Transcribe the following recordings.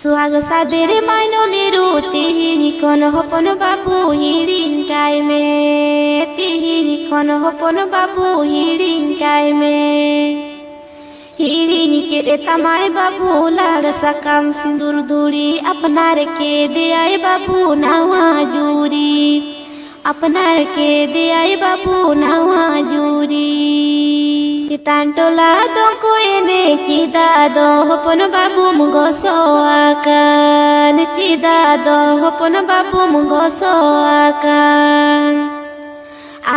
सुहाग सादेर माइनोले तिहिनी कन हपन बाबू हिडिंकाय में तिहिनी कन हपन बाबू हिडिंकाय में हिडिनी के रे तमाय बाबू लाड़ सकाम सिंदूर दूरी अपनार के दे आए बाबू नावा जूरी अपनार के दे आए बाबू नावा जूरी चितान टोला दो कोएने चिदा दो हपन बाबू मुगो सोआकान चिदा दो हपन बाबू मुगो सोआकान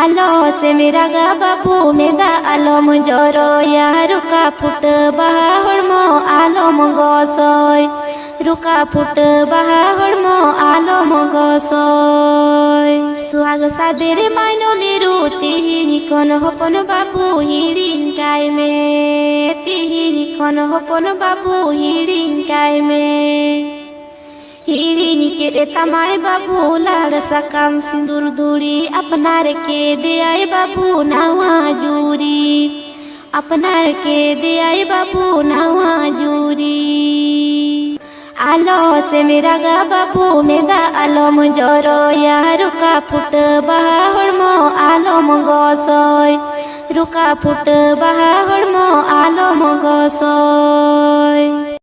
आलो से मेरा गा बाबू मेदा आलो मुजोरो या रुका फुट बाहर मो आलो मुगो सोय रुका फुट बाहर मो आलो मुगो सोय सुहाग सादेर माइनोले तिहिनी कन हपन बाबू हिडिंकाय में तिहिनी कन हपन बाबू हिडिंकाय में हिडिनी के रे तमाय बाबू लाड़ सकाम सिंदूर दूरी अपनार के दे आए बाबू नावा जूरी अपनार के दे आए बाबू नावा जूरी आलो से मेरा गा बाबू मेदा आलो मुजोरो या रुका फुट बाहर मो आलो मुगो सोय रुका फुट बाहर मो आलो मुगो सोय।